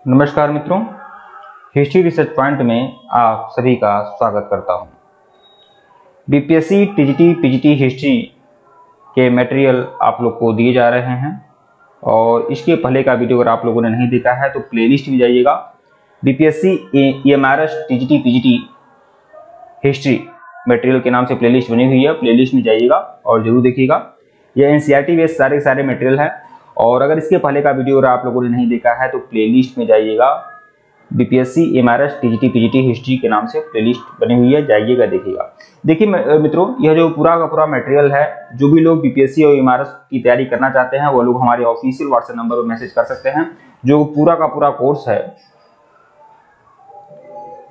नमस्कार मित्रों, history research point में आप सभी का स्वागत करता हूं। बीपीएससी, टीजीटी, पीजीटी हिस्ट्री के मटेरियल आप लोग को दिए जा रहे हैं और इसके पहले का वीडियो अगर आप लोगों ने नहीं देखा है तो प्लेलिस्ट में जाइएगा। BPSC, EMRS, TGT, PGT history material के नाम से प्लेलिस्ट बनी हुई है। प्लेलिस्ट में जाइएगा और जरूर देखिएगा। यह एनसीईआरटी बेस्ड सारे मटेरियल है और अगर इसके पहले का वीडियो अगर आप लोगों ने नहीं देखा है तो प्लेलिस्ट में जाइएगा। BPSC, EMRS, TGT, PGT history के नाम से प्लेलिस्ट बनी हुई है, जाइएगा देखिएगा। देखिए मित्रों, यह जो पूरा का पूरा मटेरियल है, जो भी लोग बीपीएससी और ईएमआरएस की तैयारी करना चाहते हैं वो लोग हमारे ऑफिशियल व्हाट्सएप नंबर पर मैसेज कर सकते हैं। जो पूरा का पूरा कोर्स है,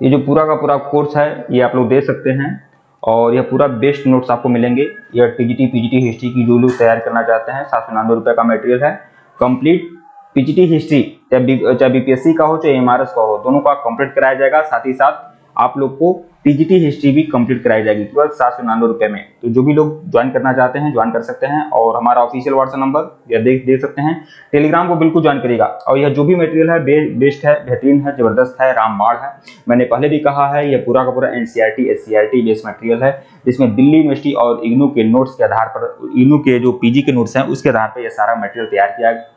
ये जो पूरा का पूरा कोर्स है ये आप लोग दे सकते हैं और यह पूरा बेस्ट नोट्स आपको मिलेंगे। यह टीजीटी, पीजीटी हिस्ट्री की जो लोग तैयार करना चाहते हैं, 799 रुपये का मटेरियल है। कंप्लीट पीजीटी हिस्ट्री चाहे बीपीएससी का हो चाहे एमआरएस का हो, दोनों का कंप्लीट कराया जाएगा। साथ ही साथ आप लोग को टीजीटी हिस्ट्री भी कंप्लीट कराई जाएगी केवल 799 रुपये में। तो जो भी लोग ज्वाइन करना चाहते हैं ज्वाइन कर सकते हैं और हमारा ऑफिशियल व्हाट्सएप नंबर यह देख सकते हैं। टेलीग्राम को बिल्कुल ज्वाइन करिएगा और यह जो भी मटेरियल है बेस्ट है, बेहतरीन है, जबरदस्त है, रामबाण है। मैंने पहले भी कहा है, यह पूरा का पूरा एनसीईआरटी, एससीईआरटी बेस्ड मटेरियल है, जिसमें दिल्ली यूनिवर्सिटी और इग्नू के नोट्स के आधार पर, इग्नू के जो पीजी के नोट्स हैं उसके आधार पर यह सारा मटेरियल तैयार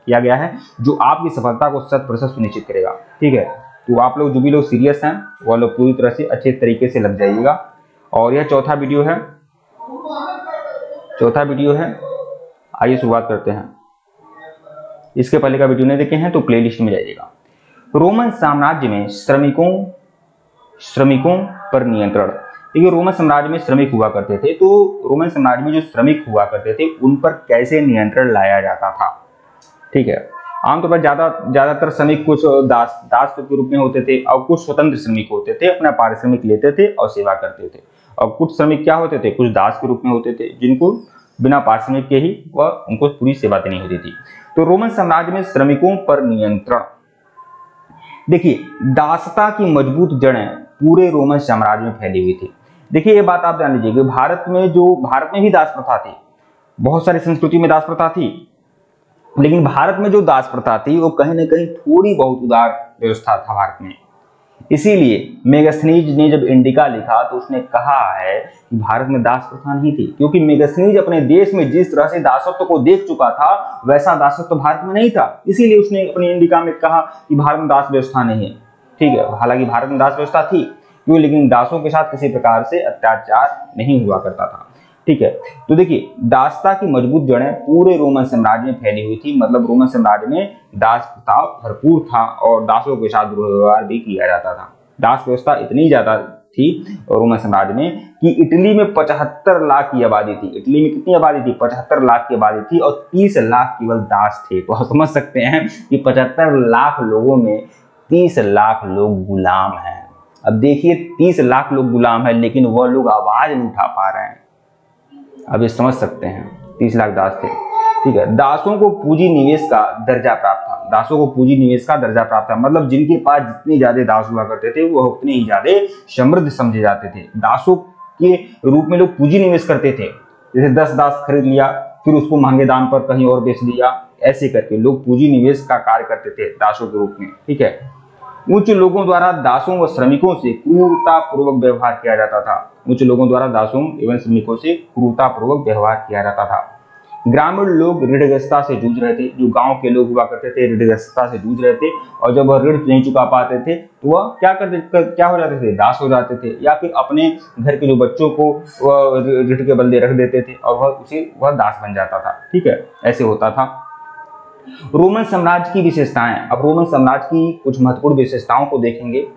किया गया है, जो आपकी सफलता को 100% सुनिश्चित करेगा। ठीक है, तो आप लोग जो भी लोग सीरियस हैं वो लोग पूरी तरह से अच्छे तरीके से लग जाइएगा। और यह चौथा वीडियो है। आइए शुरुआत करते हैं। इसके पहले का वीडियो नहीं देखे हैं तो प्लेलिस्ट में जाइएगा। रोमन साम्राज्य में श्रमिकों पर नियंत्रण। देखिए, रोमन साम्राज्य में श्रमिक हुआ करते थे, तो रोमन साम्राज्य में जो श्रमिक हुआ करते थे उन पर कैसे नियंत्रण लाया जाता था। ठीक है, आमतौर पर ज्यादातर श्रमिक कुछ दास के रूप में होते थे और कुछ स्वतंत्र श्रमिक होते थे, अपना पारिश्रमिक लेते थे और सेवा करते थे। और कुछ श्रमिक क्या होते थे, कुछ दास के रूप में होते थे, जिनको बिना पारिश्रमिक के ही वह उनको पूरी सेवा देनी होती थी। तो रोमन साम्राज्य में श्रमिकों पर नियंत्रण। देखिए, दासता की मजबूत जड़ें पूरे रोमन साम्राज्य में फैली हुई थी। देखिए, ये बात आप जान लीजिए कि भारत में भी दास प्रथा थी, बहुत सारी संस्कृति में दास प्रथा थी, लेकिन भारत में जो दास प्रथा थी वो कहीं ना कहीं थोड़ी बहुत उदार व्यवस्था था भारत में। इसीलिए मेगास्थनीज ने जब इंडिका लिखा तो उसने कहा है कि भारत में दास प्रथा नहीं थी, क्योंकि मेगास्थनीज अपने देश में जिस तरह से दासत्व को देख चुका था वैसा दासत्व भारत में नहीं था। इसीलिए उसने अपनी इंडिका में कहा कि भारत में दास व्यवस्था नहीं है। ठीक है, हालांकि भारत में दास व्यवस्था थी क्यों, लेकिन दासों के साथ किसी प्रकार से अत्याचार नहीं हुआ करता था। ठीक है, तो देखिए, दासता की मजबूत जड़ें पूरे रोमन साम्राज्य में फैली हुई थी, मतलब रोमन साम्राज्य में दास प्रथा भरपूर था और दासों के साथ दुर्व्यवहार भी किया जाता था। दास व्यवस्था इतनी ज्यादा थी रोमन साम्राज्य में कि इटली में 75 लाख की आबादी थी। इटली में कितनी आबादी थी, 75 लाख की आबादी थी और 30 लाख केवल दास थे। तो आप समझ सकते हैं कि 75 लाख लोगों में 30 लाख लोग गुलाम हैं। अब देखिए, 30 लाख लोग गुलाम है लेकिन वह लोग आवाज नहीं उठा पा रहे हैं। अब ये समझ सकते हैं, 30 लाख दास थे। ठीक है, दासों को पूंजी निवेश का दर्जा प्राप्त था। दासों को पूंजी निवेश का दर्जा प्राप्त था, मतलब जिनके पास जितने ज्यादा दास हुआ करते थे वो उतने ही ज्यादा समृद्ध समझे जाते थे। दासों के रूप में लोग पूंजी निवेश करते थे, जैसे 10 दास खरीद लिया फिर उसको महंगे दाम पर कहीं और बेच दिया, ऐसे करके लोग पूंजी निवेश का कार्य करते थे दासों के रूप में। ठीक है, उच्च लोगों द्वारा दासों व श्रमिकों से क्रूरता पूर्वक व्यवहार किया जाता था। उच्च लोगों द्वारा दासों एवं श्रमिकों से क्रूरता पूर्वक व्यवहार किया जाता था। ग्रामीण लोग ऋणग्रस्तता से जूझ रहे थे। जो गांव के लोग हुआ करते थे ऋणग्रस्तता से जूझ रहे थे और जब वह ऋण नहीं चुका पाते थे तो वह क्या हो जाते थे, दास हो जाते थे, या फिर अपने घर के जो बच्चों को ऋण के बदले रख देते थे और वह दास बन जाता था। ठीक है, ऐसे होता था। रोमन साम्राज्य की विशेषताएं। अब रोमन साम्राज्य की कुछ महत्वपूर्ण विशेषताओं को देखेंगे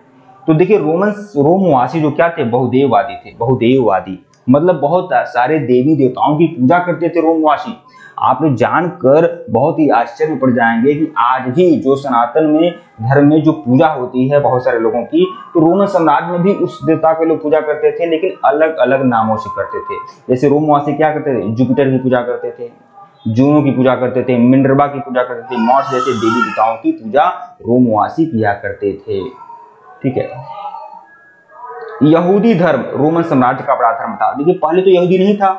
तो देखिए, रोमवासी जो क्या थे, बहुदेववादी थे। बहुदेववादी मतलब बहुत सारे देवी देवताओं की पूजा करते थे रोमवासी। आप लोग जानकर बहुत ही आश्चर्य में पड़ जाएंगे कि आज भी जो सनातन में धर्म में जो पूजा होती है बहुत सारे लोगों की, तो रोमन साम्राज्य में भी उस देवता के लोग पूजा करते थे, लेकिन अलग अलग नामों से करते थे। जैसे रोमवासी क्या करते थे, जुपिटर की पूजा करते थे, जूनो की पूजा करते थे, मिनर्वा की पूजा करते थे, मॉर्स जैसे देवी देवताओं की पूजा रोमवासी किया करते थे। ठीक है, यहूदी धर्म रोमन साम्राज्य का बड़ा धर्म था। देखिए, पहले तो यहूदी नहीं था,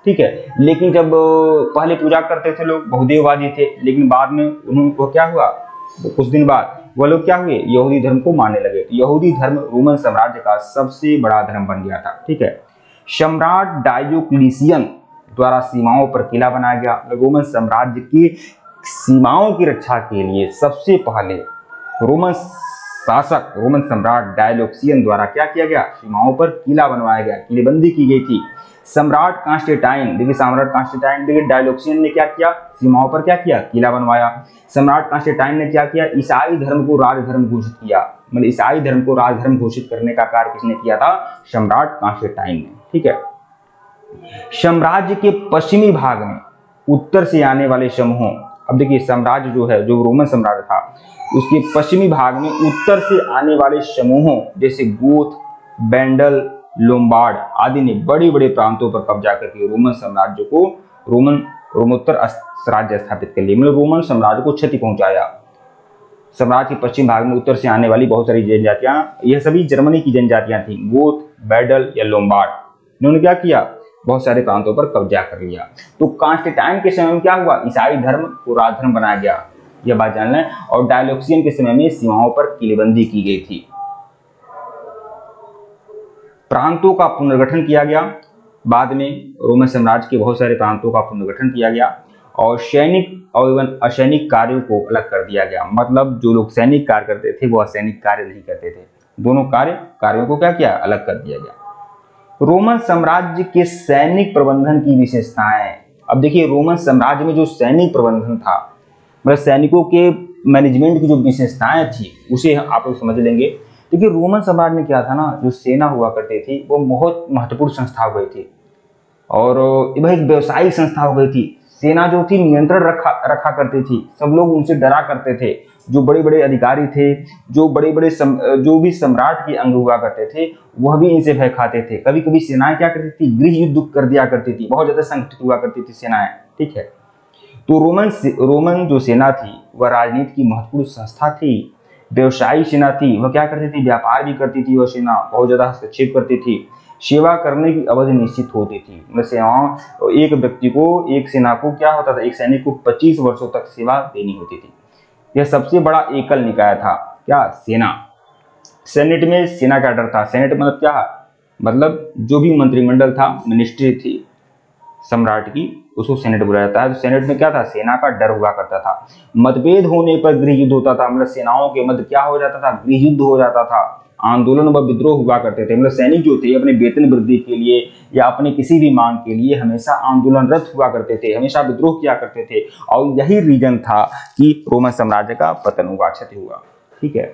ठीक है, लेकिन जब पहले पूजा करते थे लोग बहुदेववादी थे, लेकिन बाद में उनको क्या हुआ, कुछ दिन बाद वह लोग क्या हुए, यहूदी धर्म को मानने लगे। तो यहूदी धर्म रोमन साम्राज्य का सबसे बड़ा धर्म बन गया था। ठीक है, सम्राट डायोक्लिशियन द्वारा सीमाओं पर किला बनाया गया। रोमन साम्राज्य की सीमाओं की रक्षा के लिए सबसे पहले रोमन शासक रोमन सम्राट डायोक्लिशियन द्वारा क्या किया गया, सीमाओं पर किला बनवाया गया, किलेबंदी की गई थी। सम्राट कांस्टेंटाइन, देखिए सम्राट कांस्टेंटाइन, देखिए डायोक्लिशियन ने क्या किया, सीमाओं पर क्या किया, किला बनवाया। सम्राट कांस्टेंटाइन ने क्या किया, ईसाई धर्म को राजधर्म घोषित किया। मतलब ईसाई धर्म को राजधर्म घोषित करने का कार्य किसने किया था, सम्राट कांस्टेंटाइन ने। ठीक है, साम्राज्य के पश्चिमी भाग में उत्तर से आने वाले समूहों, अब देखिए साम्राज्य जो है, जो रोमन साम्राज्य था, उसके पश्चिमी भाग में उत्तर से आने वाले समूहों जैसे गोथ, बैंडल, लोम्बार्ड आदि ने बड़े बड़े प्रांतों पर कब्जा करके रोमन साम्राज्य को रोमोत्तर राज्य स्थापित कर लिया। मतलब रोमन साम्राज्य को क्षति पहुंचाया। साम्राज्य के पश्चिम भाग में उत्तर से आने वाली बहुत सारी जनजातियां, यह सभी जर्मनी की जनजातियां थी, गोथ, बैंडल या लोम्बार्ड, इन्होंने क्या किया, बहुत सारे प्रांतों पर कब्जा कर लिया। तो कांस्टेंटाइन के समय में क्या हुआ, ईसाई धर्म को राजधर्म बनाया गया, यह बात जान लें। और डायोक्लिशियन के समय में सीमाओं पर किलेबंदी की गई थी, प्रांतों का पुनर्गठन किया गया। बाद में रोमन साम्राज्य के बहुत सारे प्रांतों का पुनर्गठन किया गया और सैनिक और एवं असैनिक कार्यों को अलग कर दिया गया। मतलब जो लोग सैनिक कार्य करते थे वो असैनिक कार्य नहीं करते थे, दोनों कार्यों को क्या किया, अलग कर दिया गया। रोमन साम्राज्य के सैनिक प्रबंधन की विशेषताएं, अब देखिए रोमन साम्राज्य में जो सैनिक प्रबंधन था, मतलब सैनिकों के मैनेजमेंट की जो विशेषताएं थी उसे आप लोग समझ लेंगे। देखिए रोमन साम्राज्य में क्या था ना, जो सेना हुआ करती थी वो बहुत महत्वपूर्ण संस्था हो गई थी और वह एक व्यवसायिक संस्था हो गई थी। सेना जो थी नियंत्रण रखा करती थी, सब लोग उनसे डरा करते थे। जो बड़े बड़े अधिकारी थे, जो जो भी सम्राट के अंग हुआ करते थे, वह भी इनसे भय खाते थे। कभी कभी सेनाएं क्या करती थी, गृह युद्ध कर दिया करती थी, बहुत ज्यादा संगठित हुआ करती थी सेनाएं। ठीक है, तो रोमन जो सेना थी वह राजनीति की महत्वपूर्ण संस्था थी, व्यवसायी सेना थी। वह क्या करती थी, व्यापार भी करती थी, वह सेना बहुत ज्यादा हस्तक्षेप करती थी। सेवा करने की अवधि निश्चित होती थी, मतलब सेवाओं, एक व्यक्ति को, एक सेना को क्या होता था, एक सैनिक को 25 वर्षों तक सेवा देनी होती थी। यह सबसे बड़ा एकल निकाय था, क्या, सेना। सेनेट में सेना का डर था। सेनेट मतलब क्या, मतलब जो भी मंत्रिमंडल था, मिनिस्ट्री थी सम्राट की, उसको सेनेट बुलाया जाता है। तो सेनेट में क्या था, सेना का डर हुआ करता था। मतभेद होने पर गृह युद्ध होता था, मतलब सेनाओं के मध्य क्या हो जाता था, गृह युद्ध हो जाता था। आंदोलन व विद्रोह हुआ करते थे, मतलब सैनिक जो थे अपने वेतन वृद्धि के लिए या अपने किसी भी मांग के लिए हमेशा आंदोलनरत हुआ करते थे, हमेशा विद्रोह किया करते थे। और यही रीजन था कि रोमन साम्राज्य का पतन हुआ, क्षति हुआ। ठीक है,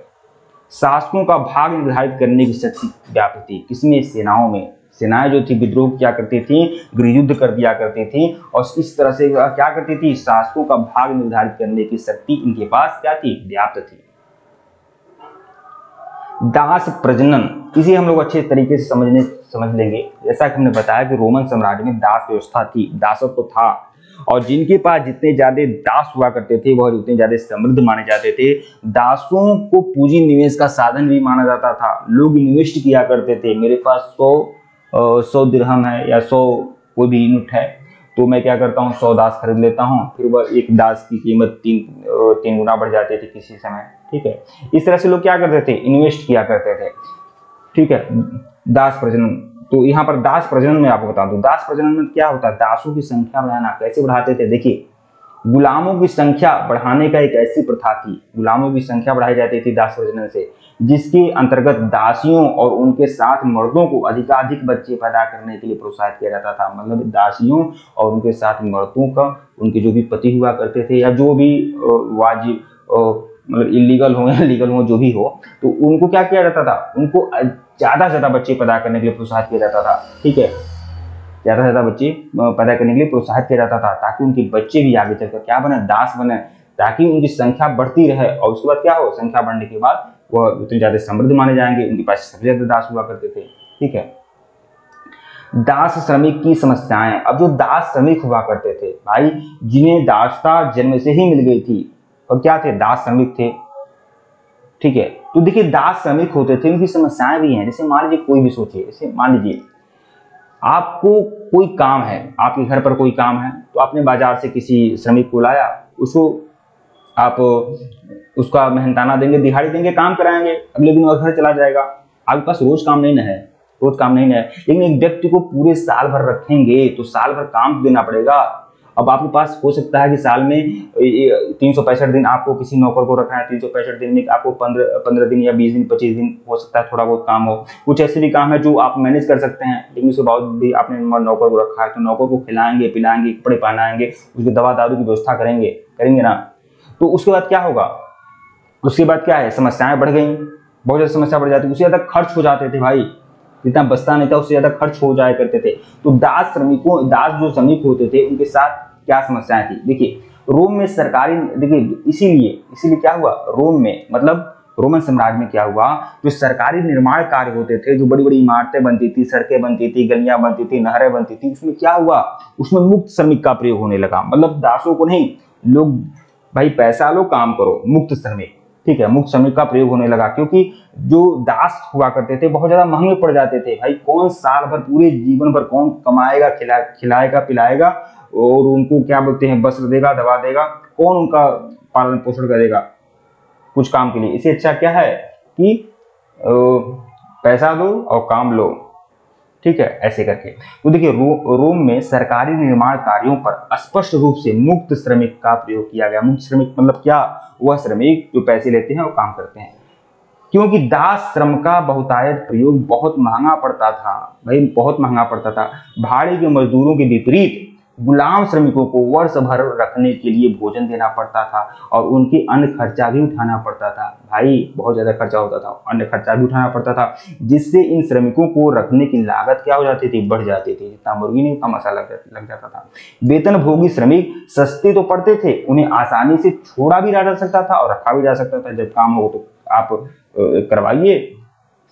शासकों का भाग निर्धारित करने की शक्ति व्याप्त थी, किसमें, सेनाओं में। सेनाएं जो थी विद्रोह किया करती थी, गृह युद्ध कर दिया करती थी और इस तरह से क्या करती थी, शासकों का भाग निर्धारित करने की शक्ति इनके पास क्या थी, व्याप्त थी। दास प्रजनन, इसे हम लोग अच्छे तरीके से समझ लेंगे। जैसा कि हमने बताया कि रोमन साम्राज्य में दास व्यवस्था थी, दासत्व था और जिनके पास जितने ज्यादा दास हुआ करते थे वह उतने ज्यादा समृद्ध माने जाते थे। दासों को पूंजी निवेश का साधन भी माना जाता था। लोग इन्वेस्ट किया करते थे, मेरे पास 100 दिरहम है या 100 कोई भी यूनिट है, तो मैं क्या करता हूँ, 100 दास खरीद लेता हूँ। फिर वह एक दास की कीमत 3 गुना बढ़ जाती थी किसी समय। ठीक है, इस तरह से लोग क्या करते थे, इन्वेस्ट किया करते थे। ठीक है, दास प्रजनन, तो यहाँ पर दास प्रजनन में आपको बता दूं, दास प्रजनन में क्या होता है, दासों की संख्या बढ़ाना। कैसे बढ़ाते थे, देखिए गुलामों की संख्या बढ़ाने का एक ऐसी प्रथा थी, गुलामों की संख्या बढ़ाई जाती थी दास प्रजनन से, जिसके अंतर्गत दासियों और उनके साथ मर्दों को अधिकाधिक बच्चे पैदा करने के लिए प्रोत्साहित किया जाता था। मतलब दासियों और उनके साथ मर्दों का, उनके जो भी पति हुआ करते थे या जो भी वाजिब मतलब इलीगल हो या लीगल हो, जो भी हो, तो उनको क्या किया जाता था, उनको ज्यादा से ज्यादा बच्चे पैदा करने के लिए प्रोत्साहित किया जाता था। ठीक है, ज्यादा से ज्यादा बच्चे पैदा करने के लिए प्रोत्साहित किया जाता था ताकि उनके बच्चे भी आगे चलकर क्या बने, दास बने, ताकि उनकी संख्या बढ़ती रहे और उसके बाद क्या हो, संख्या बढ़ने के बाद वह उतने ज्यादा समृद्ध माने जाएंगे, उनके पास सबसे ज्यादा दास हुआ करते थे। ठीक है, दास श्रमिक की समस्याएं। अब जो दास श्रमिक हुआ करते थे भाई, जिन्हें दासता जन्म से ही मिल गई थी, और क्या थे, दास श्रमिक थे। ठीक है, तो देखिए दास श्रमिक होते थे, उनकी समस्याएं भी हैं। जैसे मान लीजिए कोई भी सोचिए, जैसे मान लीजिए आपको कोई काम है, आपके घर पर कोई काम है, तो आपने बाजार से किसी श्रमिक को लाया, उसको आप उसका मेहनताना देंगे, दिहाड़ी देंगे, काम कराएंगे, अगले दिन वह घर चला जाएगा। आपके पास रोज काम नहीं ना है, रोज काम नहीं है, लेकिन एक व्यक्ति को पूरे साल भर रखेंगे तो साल भर काम देना पड़ेगा। अब आपके पास हो सकता है कि साल में 365 दिन आपको किसी नौकर को रखना है, 365 दिन में आपको 15 दिन या 20 दिन 25 दिन हो सकता है थोड़ा बहुत काम हो। कुछ ऐसे भी काम है जो आप मैनेज कर सकते हैं, लेकिन उसके बावजूद भी आपने नौकर को रखा है तो नौकर को खिलाएंगे पिलाएंगे, कपड़े पहनाएंगे, उसकी दवा दारू की व्यवस्था करेंगे ना। तो उसके बाद क्या होगा, उसके बाद क्या है, समस्याएं बढ़ गई, बहुत ज्यादा समस्या बढ़ जाती है, उससे ज्यादा खर्च हो जाते थे भाई, जितना बचता नहीं था उससे ज्यादा खर्च हो जाया करते थे। तो दास जो श्रमिक होते थे उनके साथ क्या समस्याएं थी, देखिए रोम में सरकारी, देखिए इसीलिए क्या हुआ, रोम में मतलब रोमन साम्राज्य में क्या हुआ, जो सरकारी निर्माण कार्य होते थे, जो बड़ी बड़ी इमारतें बनती थी, सड़कें बनती थी, गलियां बनती थी, नहरें बनती थी, उसमें क्या हुआ, उसमें मुक्त श्रमिक का प्रयोग होने लगा। मतलब दासों को नहीं, लोग भाई पैसा लो काम करो, मुक्त श्रमिक, ठीक है, मुक्त श्रमिक का प्रयोग होने लगा। क्योंकि जो दास हुआ करते थे बहुत ज्यादा महंगे पड़ जाते थे भाई, कौन साल भर पूरे जीवन भर कौन कमाएगा, खिलाएगा पिलाएगा, और उनको क्या बोलते हैं वस्त्र देगा दवा देगा, कौन उनका पालन पोषण करेगा कुछ काम के लिए। इससे अच्छा क्या है कि पैसा दो और काम लो, ठीक है, ऐसे करके। तो देखिए रोम में सरकारी निर्माण कार्यों पर स्पष्ट रूप से मुक्त श्रमिक का प्रयोग किया गया। मुक्त श्रमिक मतलब क्या, वह श्रमिक जो पैसे लेते हैं और काम करते हैं। क्योंकि दास श्रम का बहुतायत प्रयोग बहुत महंगा पड़ता था भाई, बहुत महंगा पड़ता था। भाड़े के मजदूरों के विपरीत गुलाम श्रमिकों को वर्ष भर रखने के लिए भोजन देना पड़ता था और उनके अन्य खर्चा भी उठाना पड़ता था भाई, बहुत ज्यादा खर्चा होता था, अन्य खर्चा भी उठाना पड़ता था, जिससे इन श्रमिकों को रखने की लागत क्या हो जाती थी, बढ़ जाती थी। जितना मुर्गी नहीं उतना मसाला लग जाता था। वेतन भोगी श्रमिक सस्ते तो पड़ते थे, उन्हें आसानी से छोड़ा भी जा सकता था और रखा भी जा सकता था। जब काम हो तो आप करवाइए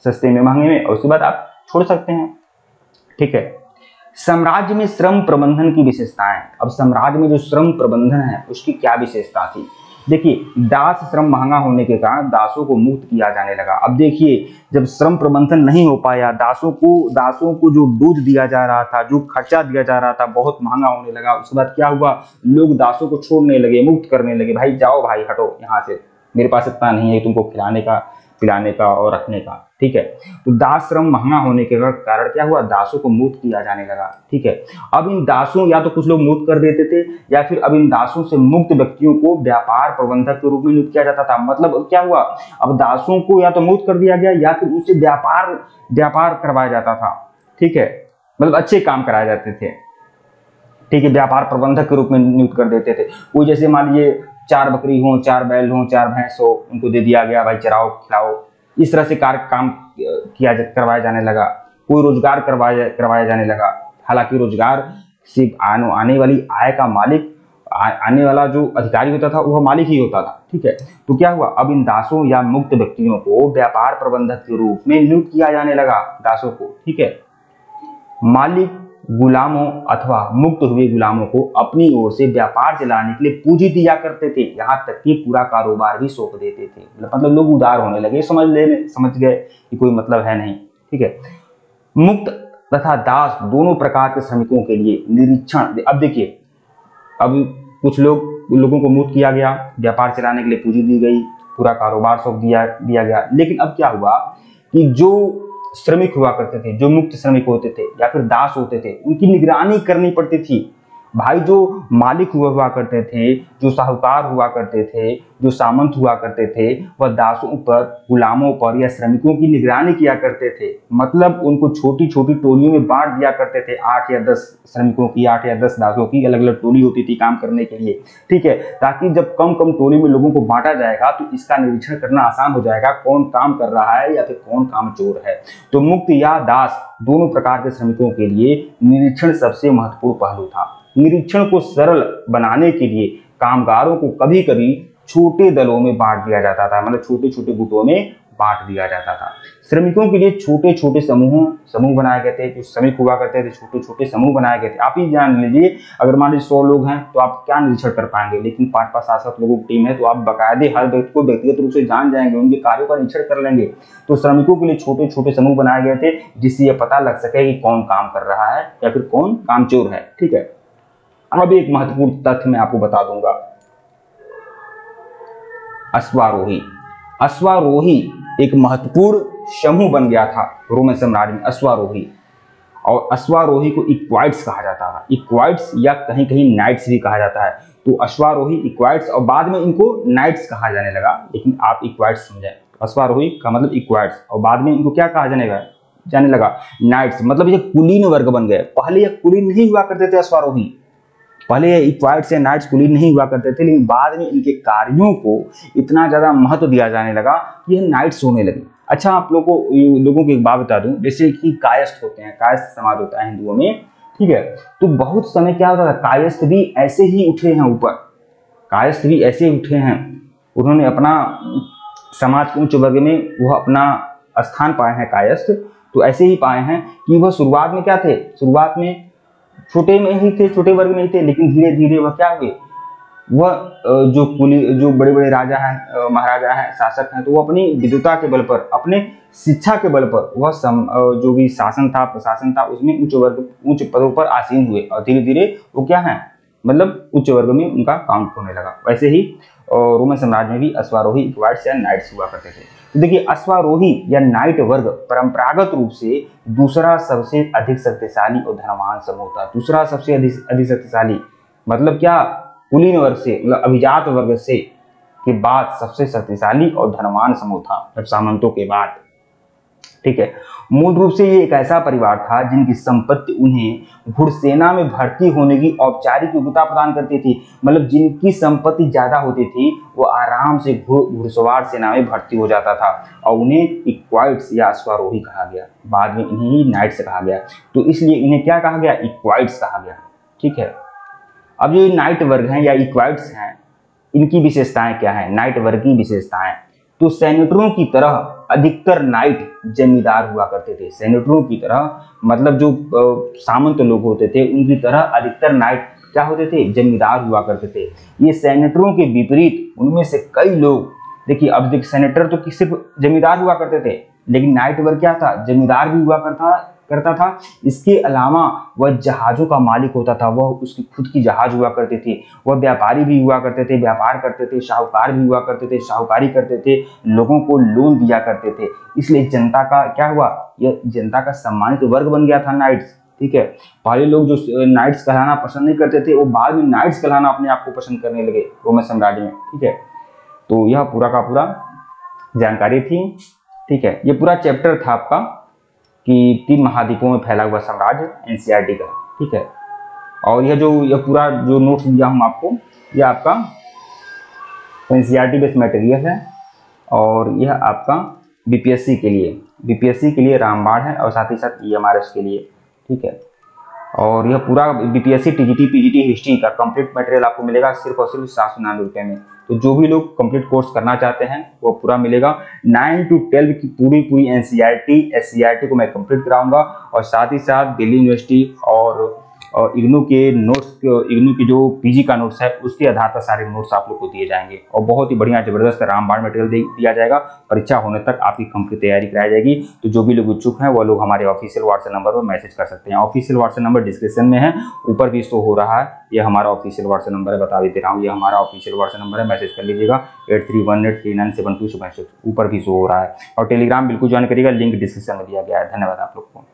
सस्ते में महंगे में, और उसके बाद आप छोड़ सकते हैं, ठीक है। साम्राज्य में श्रम प्रबंधन की विशेषताएं। अब साम्राज्य में जो श्रम प्रबंधन है उसकी क्या विशेषता थी, देखिए दास श्रम महंगा होने के कारण दासों को मुक्त किया जाने लगा। अब देखिए जब श्रम प्रबंधन नहीं हो पाया, दासों को जो दूध दिया जा रहा था, जो खर्चा दिया जा रहा था बहुत महंगा होने लगा। उसके बाद क्या हुआ, लोग दासों को छोड़ने लगे, मुक्त करने लगे, भाई जाओ भाई हटो यहाँ से, मेरे पास इतना नहीं है तुमको खिलाने का पिलाने का और रखने का, ठीक है। तो दास श्रम महंगा होने के कारण क्या हुआ, दासों को मुक्त किया जाने लगा, ठीक है। अब इन दासों, या तो कुछ लोग मुक्त कर देते थे या फिर अब इन दासों से मुक्त व्यक्तियों को व्यापार प्रबंधक के रूप में नियुक्त किया जाता था। मतलब क्या हुआ, अब दासों को या तो मुक्त कर दिया गया या फिर उनसे व्यापार करवाया जाता था, ठीक है, मतलब अच्छे काम कराए जाते थे, ठीक है, व्यापार प्रबंधक के रूप में नियुक्त कर देते थे। कोई जैसे मान लीजिए 4 बकरी हो, 4 बैल हो, 4 भैंस हो, उनको दे दिया गया भाई चराओ खिलाओ, इस तरह से काम करवाया जाने लगा। कोई रोजगार करवाया जाने लगा। हालांकि रोजगार सिर्फ आने वाली आय का मालिक, आने वाला जो अधिकारी होता था वह मालिक ही होता था, ठीक है। तो क्या हुआ, अब इन दासों या मुक्त व्यक्तियों को व्यापार प्रबंधक के रूप में नियुक्त किया जाने लगा, दासों को, ठीक है। मालिक गुलामों अथवा मुक्त हुए गुलामों को अपनी ओर से व्यापार चलाने के लिए पूंजी दिया करते थे, यहाँ तक कि पूरा कारोबार भी सौंप देते थे। मतलब लोग उदार होने लगे, समझ गए कि कोई मतलब है नहीं, ठीक है। मुक्त तथा दास दोनों प्रकार के श्रमिकों के लिए निरीक्षण। अब देखिए, अब कुछ लोगों को मुक्त किया गया, व्यापार चलाने के लिए पूंजी दी गई, पूरा कारोबार सौंप दिया गया। लेकिन अब क्या हुआ कि जो श्रमिक हुआ करते थे, जो मुक्त श्रमिक होते थे या फिर दास होते थे, उनकी निगरानी करनी पड़ती थी भाई। जो मालिक हुआ करते थे, जो साहूकार हुआ करते थे, जो सामंत हुआ करते थे, वह दासों पर, गुलामों पर या श्रमिकों की निगरानी किया करते थे। मतलब उनको छोटी छोटी टोलियों में बांट दिया करते थे, 8 या 10 श्रमिकों की, 8 या 10 दासों की अलग अलग टोली होती थी काम करने के लिए, ठीक है। ताकि जब कम कम टोली में लोगों को बांटा जाएगा तो इसका निरीक्षण करना आसान हो जाएगा, कौन काम कर रहा है या फिर कौन काम चोर है। तो मुक्त या दास दोनों प्रकार के श्रमिकों के लिए निरीक्षण सबसे महत्वपूर्ण पहलू था। निरीक्षण को सरल बनाने के लिए कामगारों को कभी कभी छोटे दलों में बांट दिया जाता था, मतलब छोटे छोटे गुटों में बांट दिया जाता था। श्रमिकों के लिए छोटे छोटे समूह बनाए गए थे। जो श्रमिक हुआ करते थे छोटे छोटे समूह बनाए गए थे। आप ही जान लीजिए, अगर मान लीजिए 100 लोग हैं तो आप क्या निरीक्षण कर पाएंगे, लेकिन 5-5, 7-7 लोगों की टीम है तो आप बाकायदे हर व्यक्ति को व्यक्तिगत रूप से जान जाएंगे, उनके कार्यों का निरीक्षण कर लेंगे। तो श्रमिकों के लिए छोटे छोटे समूह बनाए गए थे जिससे यह पता लग सके कि कौन काम कर रहा है या फिर कौन कामचोर है, ठीक है। अब एक महत्वपूर्ण तथ्य मैं आपको बता दूंगा। अश्वारोही। अश्वारोही एक महत्वपूर्ण समूह बन गया था रोमन साम्राज्य में, अश्वारोही। और अश्वारोही को इक्वाइड्स कहा जाता है, इक्वाइड्स या कहीं कहीं नाइट्स भी कहा जाता है। तो अश्वारोही, इक्वाइड्स, और बाद में इनको नाइट्स कहा जाने लगा, लेकिन आप इक्वाइड्स समझें। अश्वारोही का मतलब इक्वाइड्स, और बाद में इनको क्या कहा जाने लगा नाइट्स। मतलब ये कुलीन वर्ग बन गए। पहले ये कुलीन नहीं हुआ करते थे अश्वारोही, पहले ये इक्वाइड्स या नाइट्स कुलीन नहीं हुआ करते थे, लेकिन बाद में इनके कार्यों को इतना ज्यादा महत्व दिया जाने लगा कि ये नाइट्स होने लगे। अच्छा, आप लोगों को एक बात बता दूं, जैसे कि कायस्थ होते हैं, कायस्थ समाज होता है हिंदुओं में, ठीक है। तो बहुत समय क्या होता था, कायस्थ भी ऐसे ही उठे हैं ऊपर, कायस्थ भी ऐसे उठे हैं, उन्होंने अपना समाज के उच्च वर्ग में वह अपना स्थान पाए हैं कायस्थ। तो ऐसे ही पाए हैं कि वह शुरुआत में क्या थे, शुरुआत में छोटे में ही थे, छोटे वर्ग में ही थे, लेकिन धीरे धीरे वह क्या हुए, वह जो बड़े बड़े राजा हैं, महाराजा हैं, शासक हैं, तो वो अपनी विद्वता के बल पर, अपने शिक्षा के बल पर वह जो भी शासन था, प्रशासन था, उसमें उच्च पदों पर आसीन हुए, और धीरे धीरे वो क्या है, मतलब उच्च वर्ग में उनका काउंट होने लगा। वैसे ही रोमन साम्राज्य में भी अश्वारोही, इक्वाइड्स या नाइट्स हुआ करते थे। तो देखिए, अश्वारोही या नाइट वर्ग परंपरागत रूप से दूसरा सबसे अधिक शक्तिशाली और धनवान समूह था। दूसरा सबसे अधिक शक्तिशाली मतलब क्या, कुलीन वर्ग से, मतलब अभिजात वर्ग से के बाद सबसे शक्तिशाली और धनवान समूह था, जब सामंतों के बाद, ठीक है। मूल रूप से ये एक ऐसा परिवार था जिनकी संपत्ति उन्हें घुड़सेना में भर्ती होने की औपचारिक योग्यता प्रदान करती थी। मतलब जिनकी संपत्ति ज्यादा होती थी वो आराम से घुड़सवार सेना में भर्ती हो जाता था, और उन्हें इक्वाइड्स या अश्वारोही कहा गया। बाद में इन्हें ही नाइट्स कहा गया। तो इसलिए इन्हें क्या कहा गया, इक्वाइड्स कहा गया, ठीक है। अब जो नाइट वर्ग हैं या इक्वाइड्स हैं, इनकी विशेषताएं क्या है, नाइट वर्ग की विशेषताएं। तो सेनेटरों की तरह अधिकतर नाइट जमींदार हुआ करते थे। सेनेटरों की तरह मतलब जो सामंत लोग होते थे, उनकी तरह अधिकतर नाइट क्या होते थे, जमींदार हुआ करते थे। ये सेनेटरों के विपरीत उनमें से कई लोग, देखिए अब देखिए, सेनेटर तो सिर्फ जमींदार हुआ करते थे, लेकिन नाइट वर्ग क्या था, जमींदार भी हुआ करता था। इसके अलावा वह जहाजों का मालिक होता था, वह उसकी खुद की जहाज हुआ करती थी। वह व्यापारी भी हुआ करते थे, व्यापार करते थे। शाहूकार भी हुआ करते थे, शाहूकारी करते थे। लोगों को लोन दिया करते थे। इसलिए जनता का क्या हुआ, यह जनता का सम्मानित वर्ग बन गया था नाइट्स, ठीक है। पहले लोग जो नाइट्स कहलाना पसंद नहीं करते थे, वो बाद में नाइट्स कहलाना अपने आप को पसंद करने लगे रोमन साम्राज्य में, ठीक है। तो यह पूरा का पूरा जानकारी थी, ठीक है। ये पूरा चैप्टर था आपका कि 3 महाद्वीपों में फैला हुआ साम्राज्य, एनसीईआरटी का, ठीक है। और यह पूरा जो नोट्स दिया हूँ आपको, यह आपका एनसीईआरटी बेस्ड मटेरियल है, और यह आपका बीपीएससी के लिए रामबाण है, और साथ ही साथ ईएमआरएस के लिए, ठीक है। और यह पूरा बीपीएससी, टीजीटी, पीजीटी हिस्ट्री का कंप्लीट मटेरियल आपको मिलेगा सिर्फ और सिर्फ 799 रुपये में। तो जो भी लोग कंप्लीट कोर्स करना चाहते हैं वो पूरा मिलेगा। 9 to 12 की पूरी एनसीईआरटी, एससीईआरटी को मैं कंप्लीट कराऊंगा, और साथ ही साथ दिल्ली यूनिवर्सिटी और इग्नू के नोट्स, इग्नू की जो पीजी का नोट्स है उसके आधार पर सारे नोट्स आप लोग को दिए जाएंगे, और बहुत ही बढ़िया जबरदस्त रामबाण मटेरियल दिया जाएगा। परीक्षा होने तक आपकी कंप्लीट तैयारी कराई जाएगी। तो जो भी लोग इच्छुक हैं वो लोग हमारे ऑफिशियल व्हाट्सएप नंबर पर मैसेज कर सकते हैं। ऑफिशियल व्हाट्सएप नंबर डिस्क्रिप्शन में है, ऊपर भी शो हो रहा है, यह हमारा ऑफिशियल व्हाट्सएप नंबर है, बता भी दे रहा हूँ, यह हमारा ऑफिशियल व्हाट्सएप नंबर है, मैसेज कर लीजिएगा 8318397276, ऊपर भी शो हो रहा है। और टेलीग्राम बिल्कुल ज्वाइन करिएगा, लिंक डिस्क्रिप्शन में दिया गया है। धन्यवाद आप लोग को।